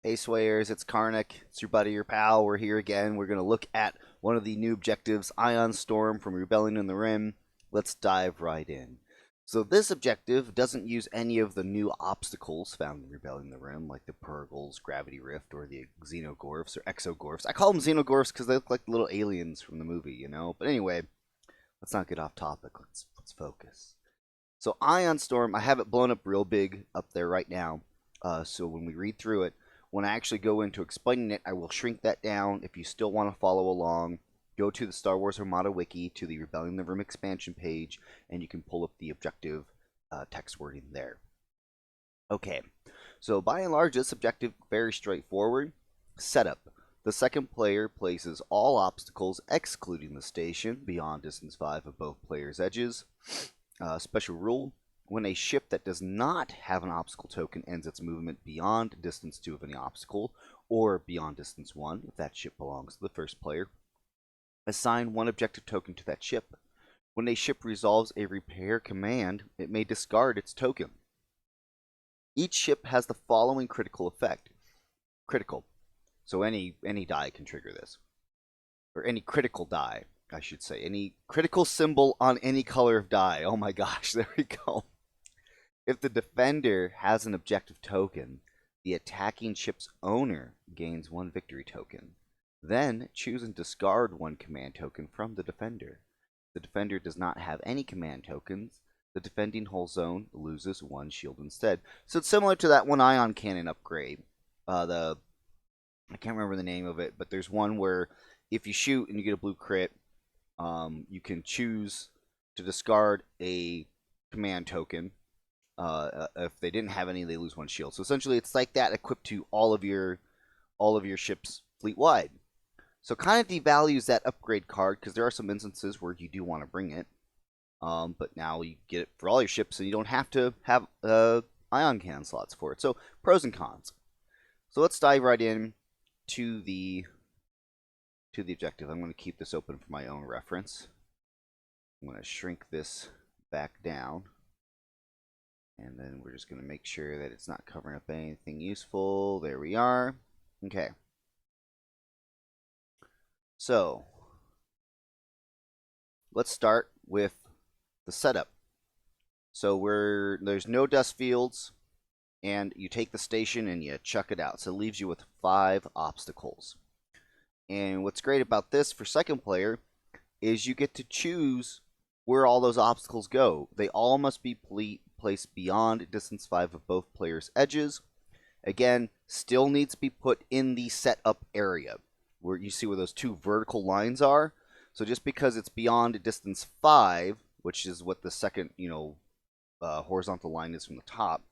Hey Swayers, it's Karnak. It's your buddy, your pal. We're here again. We're going to look at one of the new objectives, Ion Storm from Rebellion in the Rim. Let's dive right in. So this objective doesn't use any of the new obstacles found in Rebellion in the Rim, like the Purgles, Gravity Rift, or the Xenogorphs or Exogorphs. I call them Xenogorphs because they look like little aliens from the movie, you know? But anyway, let's not get off topic. Let's focus. So Ion Storm, I have it blown up real big up there right now. So when we read through it, when I actually go into explaining it, I will shrink that down. If you still want to follow along, go to the Star Wars Armada wiki, to the Rebellion in the Rim expansion page, and you can pull up the objective text wording there. Okay, so by and large, this objective very straightforward. Setup. The second player places all obstacles, excluding the station, beyond distance 5 of both players' edges. Special rule. When a ship that does not have an obstacle token ends its movement beyond distance 2 of any obstacle, or beyond distance 1 if that ship belongs to the first player, assign one objective token to that ship. When a ship resolves a repair command, it may discard its token. Each ship has the following critical effect. Critical. So any die can trigger this. Or any critical die, I should say. Any critical symbol on any color of die. Oh my gosh, there we go. If the defender has an objective token, the attacking ship's owner gains 1 victory token. Then choose and discard 1 command token from the defender. If the defender does not have any command tokens, the defending hull zone loses 1 shield instead. So it's similar to that one ion cannon upgrade. I can't remember the name of it, but there's one where if you shoot and you get a blue crit, you can choose to discard a command token. If they didn't have any, they lose 1 shield. So essentially, it's like that equipped to all of your ships fleet wide. So kind of devalues that upgrade card because there are some instances where you do want to bring it, but now you get it for all your ships, and you don't have to have ion cannon slots for it. So pros and cons. So let's dive right in to the objective. I'm going to keep this open for my own reference. I'm going to shrink this back down. And then we're just going to make sure that it's not covering up anything useful. There we are. Okay. So, let's start with the setup. So there's no dust fields, and you take the station and you chuck it out. So it leaves you with 5 obstacles. And what's great about this for second player is you get to choose where all those obstacles go. They all must be placed beyond distance 5 of both players' edges. Again, still needs to be put in the setup area where you see where those 2 vertical lines are. So just because it's beyond distance 5, which is what the second, horizontal line is from the top,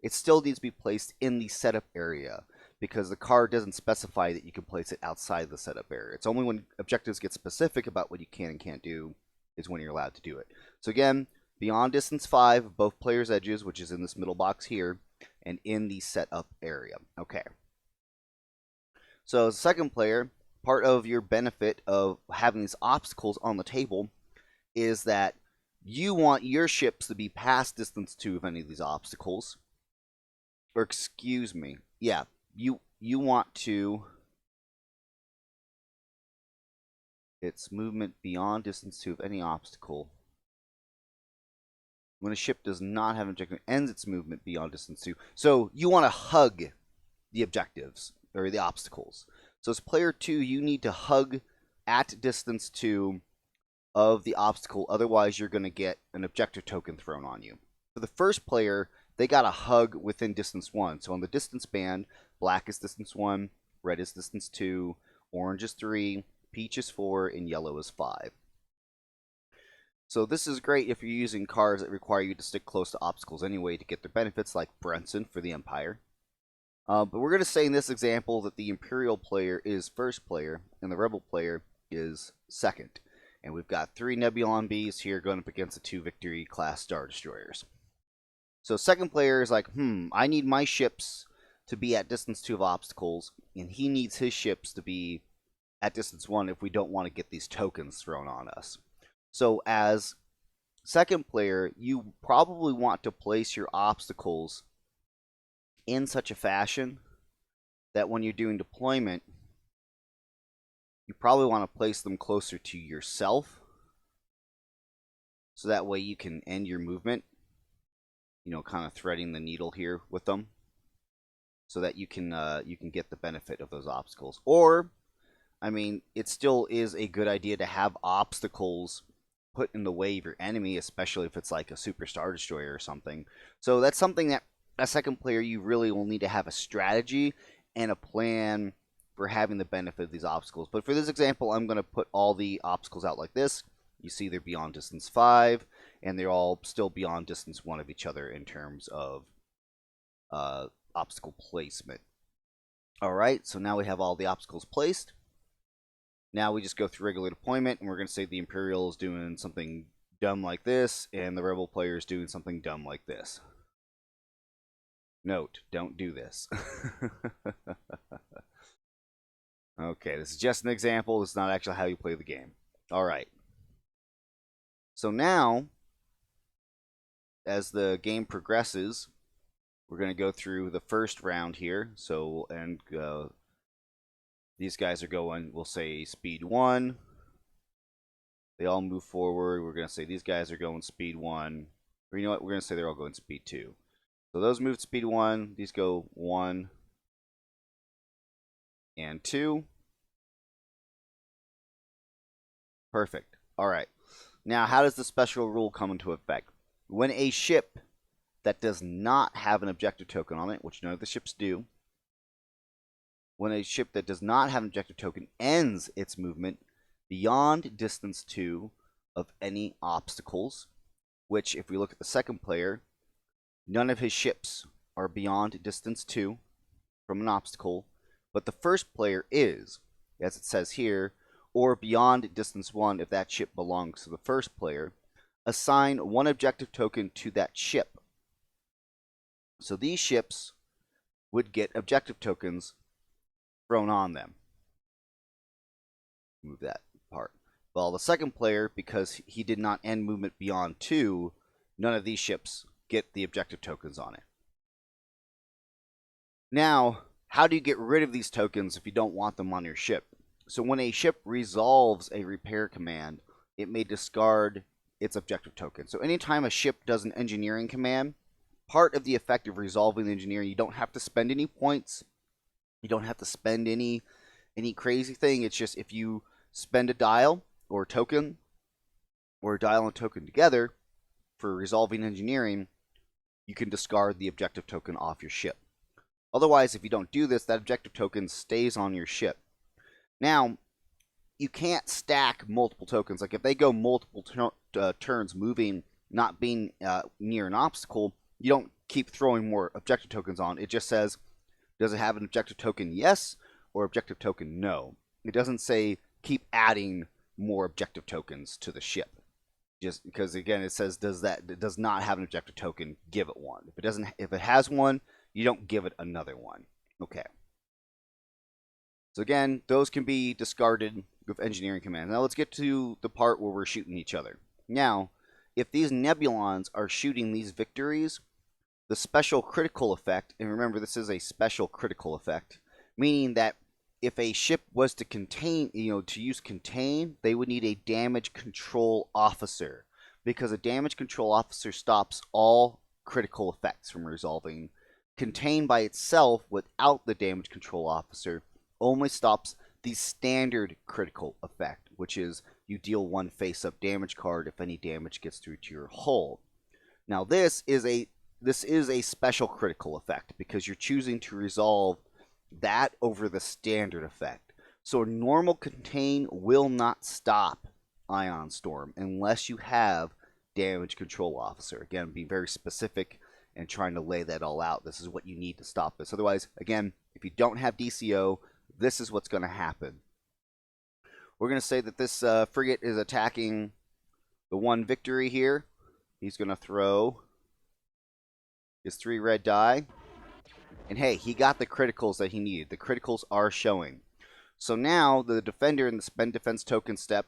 it still needs to be placed in the setup area because the card doesn't specify that you can place it outside the setup area. It's only when objectives get specific about what you can and can't do is when you're allowed to do it. So again, beyond distance 5 of both players' edges, which is in this middle box here, and in the setup area. Okay. So as a second player, part of your benefit of having these obstacles on the table is that you want your ships to be past distance 2 of any of these obstacles. Or excuse me. Yeah, you want to... It's movement beyond distance 2 of any obstacle. When a ship does not have an objective, ends its movement beyond distance 2. So you want to hug the objectives, or the obstacles. So as player 2, you need to hug at distance 2 of the obstacle. Otherwise, you're going to get an objective token thrown on you. For the first player, they got a hug within distance 1. So on the distance band, black is distance 1, red is distance 2, orange is 3, peach is 4, and yellow is 5. So this is great if you're using cards that require you to stick close to obstacles anyway to get their benefits, like Brunson for the Empire. But we're going to say in this example that the Imperial player is first player and the Rebel player is second. And we've got 3 Nebulon Bs here going up against the 2 Victory class Star Destroyers. So second player is like, I need my ships to be at distance 2 of obstacles, and he needs his ships to be at distance 1 if we don't want to get these tokens thrown on us. So as second player, you probably want to place your obstacles in such a fashion that when you're doing deployment, you probably want to place them closer to yourself, so that way you can end your movement, kind of threading the needle here with them, so that you can get the benefit of those obstacles. Or, I mean, it still is a good idea to have obstacles put in the way of your enemy, especially if it's like a super Star Destroyer or something. So that's something that as second player you really will need to have a strategy and a plan for having the benefit of these obstacles. But for this example, I'm going to put all the obstacles out like this. You see they're beyond distance 5, and they're all still beyond distance 1 of each other in terms of obstacle placement. Alright, so now we have all the obstacles placed. Now we just go through regular deployment, and we're going to say the Imperial is doing something dumb like this, and the Rebel player is doing something dumb like this. Note, don't do this. Okay, this is just an example. This is not actually how you play the game. Alright. So now, as the game progresses, we're going to go through the first round here. So, and these guys are going, we'll say speed 1. They all move forward. We're going to say these guys are going speed 1. Or you know what? We're going to say they're all going speed 2. So those move speed 1. These go 1 and 2. Perfect. All right. Now, how does the special rule come into effect? When a ship that does not have an objective token on it, which none of the ships do, when a ship that does not have an objective token ends its movement beyond distance 2 of any obstacles, which, if we look at the second player, none of his ships are beyond distance 2 from an obstacle, but the first player is, as it says here, or beyond distance 1 if that ship belongs to the first player. Assign one objective token to that ship. So these ships would get objective tokens thrown on them. Move that part. Well, the second player, because he did not end movement beyond 2, none of these ships get the objective tokens on it. Now, how do you get rid of these tokens if you don't want them on your ship? So when a ship resolves a repair command, it may discard its objective token. So anytime a ship does an engineering command, part of the effect of resolving the engineering, you don't have to spend any points. You don't have to spend any crazy thing. It's just if you spend a dial or a token, or a dial and a token together for resolving engineering, you can discard the objective token off your ship. Otherwise, if you don't do this, that objective token stays on your ship. Now, you can't stack multiple tokens. Like if they go multiple turns moving, not being near an obstacle, you don't keep throwing more objective tokens on. It just says, does it have an objective token? Yes, or objective token? No. It doesn't say keep adding more objective tokens to the ship. Just because, again, it says it does not have an objective token, give it one. If it has one, you don't give it another one. Okay. So again, those can be discarded with engineering commands. Now let's get to the part where we're shooting each other. Now, if these Nebulons are shooting these victories, the special critical effect, and remember this is a special critical effect, meaning that if a ship was to contain, to use contain, they would need a damage control officer, because a damage control officer stops all critical effects from resolving. Contain by itself, without the damage control officer, only stops the standard critical effect, which is you deal 1 face-up damage card if any damage gets through to your hull. Now this is a special critical effect because you're choosing to resolve that over the standard effect. So a normal contain will not stop Ion Storm unless you have damage control officer. Again, being very specific and trying to lay that all out. This is what you need to stop this. Otherwise, again, if you don't have DCO, this is what's going to happen. We're going to say that this frigate is attacking the 1 victory here. He's going to throw his 3 red die. And hey, he got the criticals that he needed. The criticals are showing. So now the defender in the spend defense token step,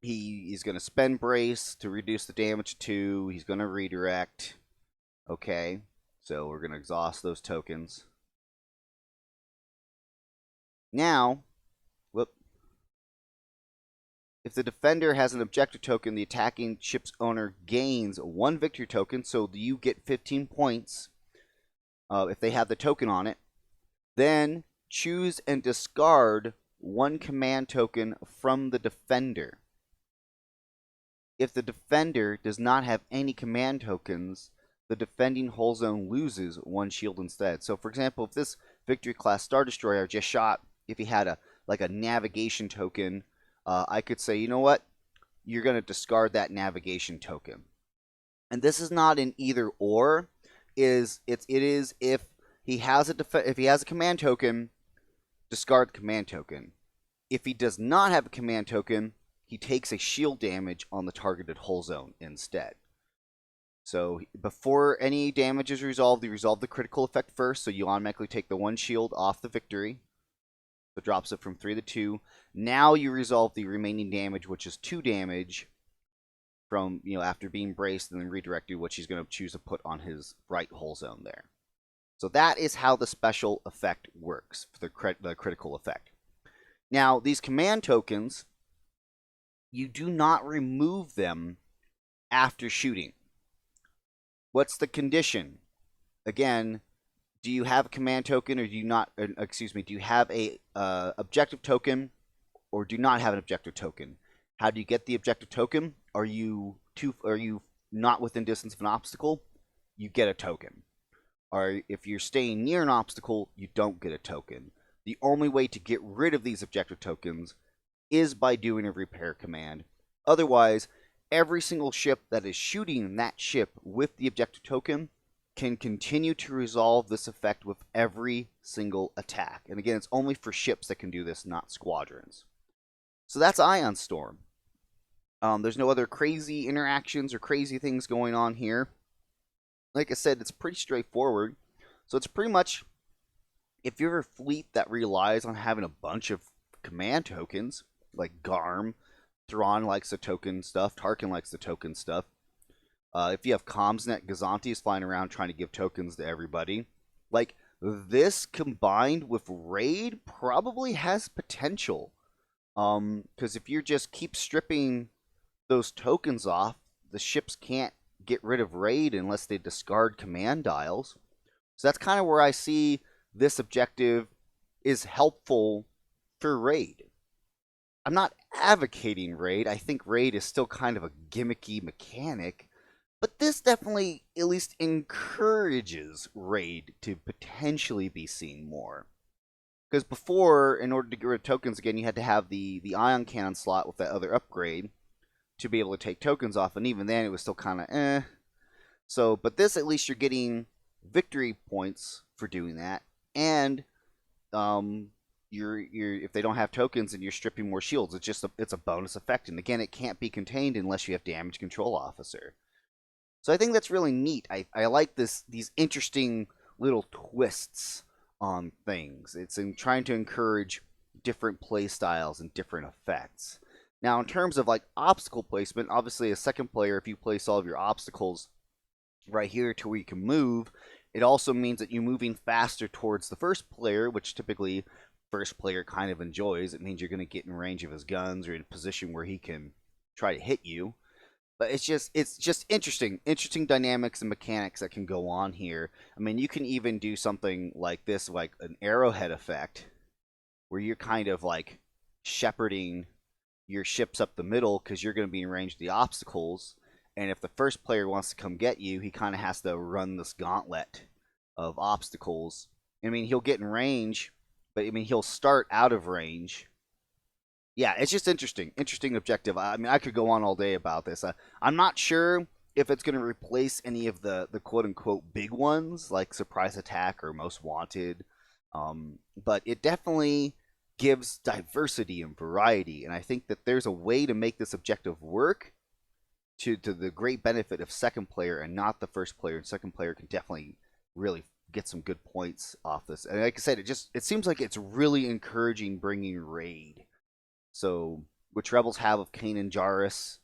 he's going to spend brace to reduce the damage to 2. He's going to redirect. Okay, so we're going to exhaust those tokens. Now, whoop, if the defender has an objective token, the attacking ship's owner gains 1 victory token, so you get 15 points if they have the token on it. Then choose and discard 1 command token from the defender. If the defender does not have any command tokens, the defending hull zone loses 1 shield instead. So, for example, if this Victory class Star Destroyer just shot, if he had a navigation token, I could say, you know what? You're going to discard that navigation token. And this is not an either or. It is if he has a command token, discard the command token. If he does not have a command token, he takes a shield damage on the targeted hull zone instead. So before any damage is resolved, you resolve the critical effect first, so you automatically take the 1 shield off the victory. So it drops it from 3 to 2. Now you resolve the remaining damage, which is 2 damage from, after being braced and then redirected, which he's going to choose to put on his right hull zone there. So that is how the special effect works, for the critical effect. Now, these command tokens, you do not remove them after shooting. What's the condition? Again, do you have a command token or do you not? Do you have a objective token or do not have an objective token? How do you get the objective token? Are you not within distance of an obstacle? You get a token. Or if you're staying near an obstacle, you don't get a token. The only way to get rid of these objective tokens is by doing a repair command. Otherwise, every single ship that is shooting that ship with the objective token can continue to resolve this effect with every single attack. And again, it's only for ships that can do this, not squadrons. So that's Ion Storm. There's no other crazy interactions or crazy things going on here. Like I said, it's pretty straightforward. So it's pretty much, if you're a fleet that relies on having a bunch of command tokens, like Garm, Thrawn likes the token stuff, Tarkin likes the token stuff. If you have Comsnet, Gazanti is flying around trying to give tokens to everybody. Like, this combined with Raid probably has potential. Because if you just keep stripping those tokens off, the ships can't get rid of Raid unless they discard command dials. So that's kind of where I see this objective is helpful for Raid. I'm not advocating Raid. I think Raid is still kind of a gimmicky mechanic. But this definitely at least encourages Raid to potentially be seen more. Because before, in order to get rid of tokens again, you had to have the ion cannon slot with that other upgrade to be able to take tokens off. And even then, it was still kind of eh. So, but this, at least you're getting victory points for doing that. And you're if they don't have tokens and you're stripping more shields, it's a bonus effect. And again, it can't be contained unless you have damage control officer. So I think that's really neat. I like these interesting little twists on things. It's in trying to encourage different play styles and different effects. Now, in terms of like obstacle placement, obviously a second player, if you place all of your obstacles right here to where you can move, it also means that you're moving faster towards the first player, which typically first player kind of enjoys. It means you're going to get in range of his guns or in a position where he can try to hit you. But it's just interesting dynamics and mechanics that can go on here. I mean, you can even do something like this, like an arrowhead effect, where you're kind of like shepherding your ships up the middle because you're going to be in range of the obstacles. And if the first player wants to come get you, he kind of has to run this gauntlet of obstacles. I mean, he'll get in range, but I mean, he'll start out of range. Yeah, it's just interesting objective. I mean, I could go on all day about this. I'm not sure if it's going to replace any of the quote-unquote big ones, like Surprise Attack or Most Wanted, but it definitely gives diversity and variety, and I think that there's a way to make this objective work to the great benefit of second player and not the first player, and second player can definitely really get some good points off this. And like I said, it seems like it's really encouraging bringing Raid. So, which Rebels have with Kanan Jarrus,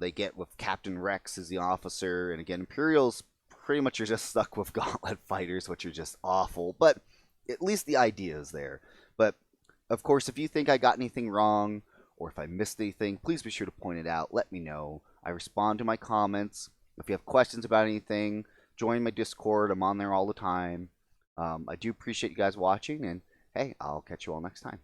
they get with Captain Rex as the officer, and again, Imperials pretty much are just stuck with Gauntlet Fighters, which are just awful, but at least the idea is there. But Of course, if you think I got anything wrong or if I missed anything, please be sure to point it out. Let me know. I respond to my comments. If you have questions about anything, join my Discord. I'm on there all the time. I do appreciate you guys watching, and hey, I'll catch you all next time.